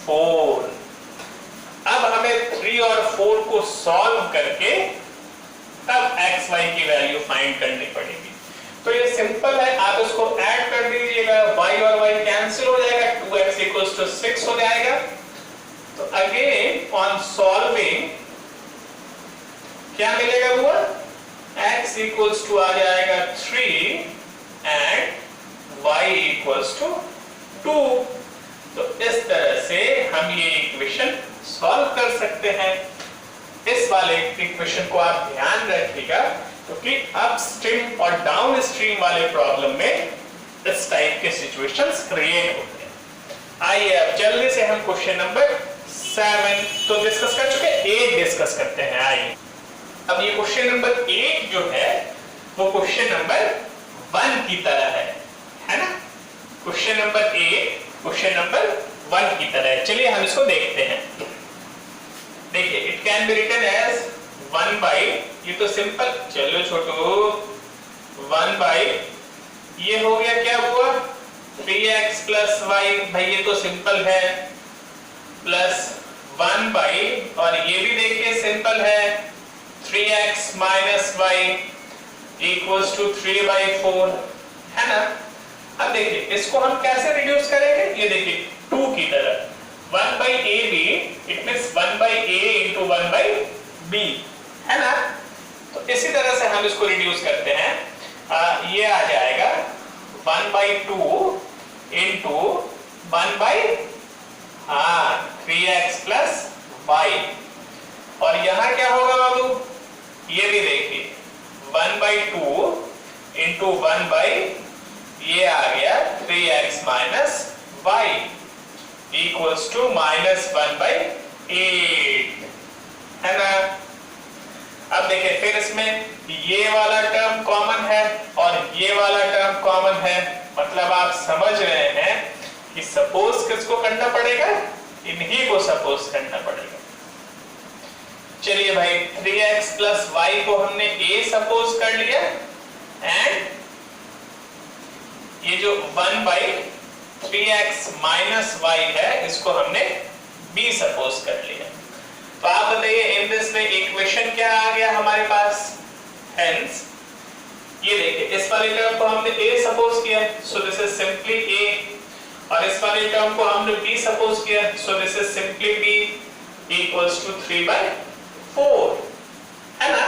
4। अब हमें 3 और 4 को सॉल्व करके तब x y की वैल्यू फाइंड करनी पड़ेगी। तो ये सिंपल है, आप इसको ऐड कर दीजिएगा, y और y कैंसिल हो जाएगा, 2x equals to 6 हो जाएगा। तो अगेन ऑन सॉल्विंग क्या मिलेगा हुआ? x equals to आ जाएगा 3 and y equals to 2। तो इस तरह से हम ये इक्वेशन सॉल्व कर सकते हैं। इस वाले इक्वेशन को आप ध्यान रखिएगा क्योंकि अप स्ट्रीम और डाउन स्ट्रीम वाले प्रॉब्लम में इस टाइप के सिचुएशंस क्रिएट होते हैं। आइए अब जल्दी से हम क्वेश्चन नंबर 7 तो डिस्कस कर चुके हैं, 8 डिस्कस करते हैं। आइए अब ये क्वेश्चन नंबर 8 जो है वो क्वेश्चन नंबर 1 की तरह है ना। क्वेश्चन नंबर 8 क्वेश्चन नंबर 1 की तरह है। चलिए हम इसको देखते हैं। देखिए it can be written as 1 by, ये तो सिंपल, चलो छोटू 1 बाई, ये हो गया क्या हुआ 3x प्लस y, भाई ये तो सिंपल है, प्लस 1 बाई, और ये भी देखिए सिंपल है 3x minus y equals to 3/4, है ना। अब देखिए इसको हम कैसे रिड्यूस करेंगे? ये देखिए 2 की तरह 1/ab, it means 1/a into 1/b, है ना। तो इसी तरह से हम इसको रिड्यूस करते हैं। ये आ जाएगा 1/2 into 3x प्लस y, और यहां क्या होगा बाबू? ये भी देखिए 1/2 into 1/, ये आ गया 3x minus y equals to -1/8, है ना। अब देखिए फिर इसमें ये वाला टर्म कॉमन है और ये वाला टर्म कॉमन है, मतलब आप समझ रहे हैं कि सपोज किसको करना पड़ेगा? इन्हीं को सपोज करना पड़ेगा। चलिए भाई 3x प्लस y को हमने a सपोज कर लिया एंड ये जो 1/3x माइनस y है इसको हमने b सपोज कर लिया। तो आप बताइए इन दिस में इक्वेशन क्या आ गया हमारे पास? हेंस ये देखिए इस वाले टर्म को हमने a सपोज किया, so this is simply a, और इस वाले टर्म को हमने b सपोज किया, so this is simply b equals to 3/4, है ना।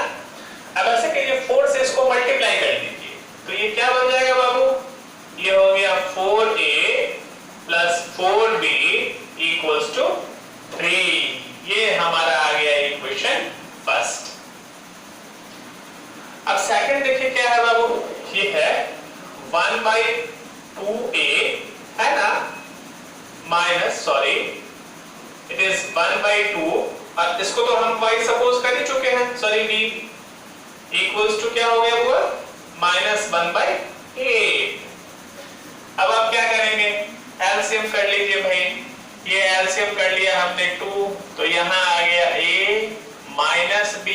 अब ऐसे करिए 4 से इसको मल्टीप्लाई कर दीजिए, तो ये क्या बन जाएगा बाबू? ये हो गया 4a plus 4b equals to 3। ये हमारा आ गया इक्वेशन फर्स्ट। अब सेकंड देखिए क्या है बाबू? ये है 1/2a, है ना, माइनस, सॉरी इट इज 1/2, और इसको तो हम y सपोज कर ही चुके हैं, सॉरी b इक्वल्स टू क्या हो गया हुआ? -1/8। अब आप क्या करेंगे? एलसीएम कर लीजिए भाई, ये एलसीएम कर लिया हमने 2, तो यहाँ आ गया a minus b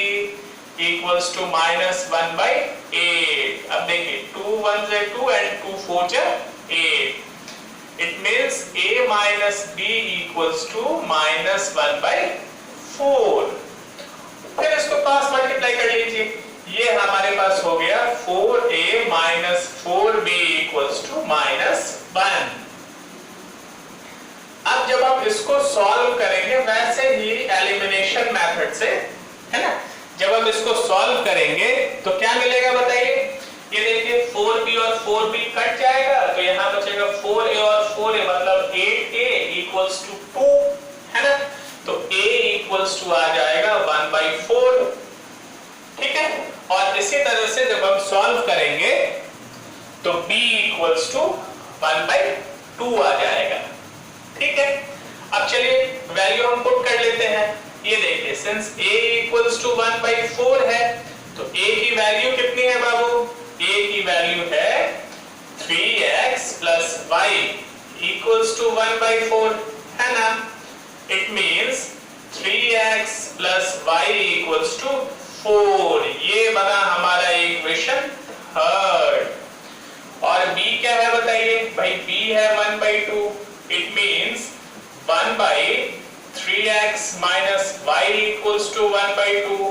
equals to -1/8। अब देखिए 2 1 से 2 एंड 2 4 से 8, it means a minus b equals to -1/4। फिर इसको क्रॉस मल्टीप्लाई कर लीजिए, ये हमारे पास हो गया 4a minus 4b equals to -1। अब जब आप इसको सॉल्व करेंगे वैसे ही एलिमिनेशन मेथड से, है ना, जब हम इसको सॉल्व करेंगे तो क्या मिलेगा बताइए। ये देखिए 4b और 4b कट जाएगा तो यहां बचेगा 4a और 4a मतलब 8a इक्वल्स टू 2, है ना। तो a इक्वल्स टू आ जाएगा 1/4, ठीक है। और इसी तरह से जब हम सॉल्व करेंगे तो b इक्वल्स टू 1/2 आ जाएगा, ठीक है। अब चलिए वैल्यू हम पुट कर लेते हैं। ये देखिए सिंस a इक्वल्स टू 1/4 है तो a की वैल्यू कितनी है बाबू, a की वैल्यू है 3x plus y equals to 1/4, है ना। It means 3x plus y equals to 4। ये बना हमारा इक्वेशन थर्ड। और b क्या है बताइए भाई, b है 1/2। It means 1/3x minus y equals to 1/2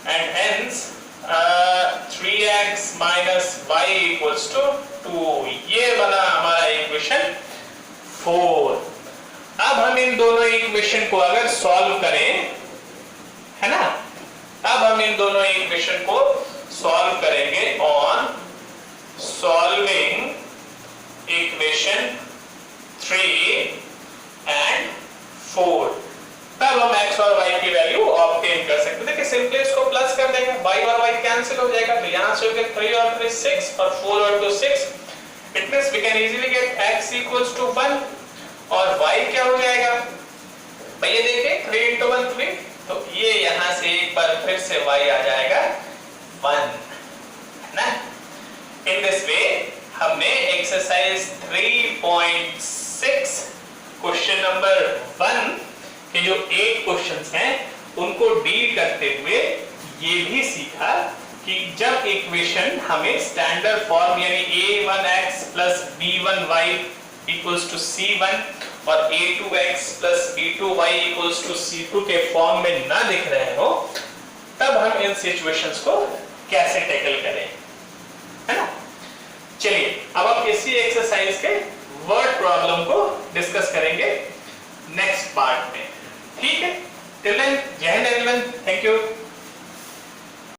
and hence 3x minus y equals to 2। ये बना हमारा इक्वेशन 4। अब हम इन दोनों इक्वेशन को अगर सॉल्व करें, है ना, अब हम इन दोनों इक्वेशन को सॉल्व करेंगे ऑन सॉल्विंग इक्वेशन 3 एंड 4, तब हम x और y की वैल्यू ऑब्टेन कर सकते हैं। देखिए सिंपली इसको प्लस कर देंगे, y और y कैंसिल हो जाएगा, तो यहां से हो गया 3 और 3 6 और 4 और 2 6। It means we can easily get x equals to 1 और y क्या हो जाएगा भैया, देखिए 3 into 1 3, तो ये यहां से एक बार फिर से y आ जाएगा 1, है ना। इन दिस वे हमने एक्सरसाइज 3.6 क्वेश्चन नंबर 1 के जो 8 क्वेश्चंस हैं उनको डील करते हुए ये भी सीखा कि जब इक्वेशन हमें स्टैंडर्ड फॉर्म यानी a1x plus b1y equals to c1 और a2x plus b2y equals to c2 के फॉर्म में ना दिख रहे हो, तब हम इन सिचुएशंस को कैसे टैकल करें, है ना। चलिए अब आप इसी एक्सरसाइज के वर्ड प्रॉब्लम को डिस्कस करेंगे नेक्स्ट पार्ट में, ठीक है। टिल देन जय हिंद एवरीवन, थैंक यू।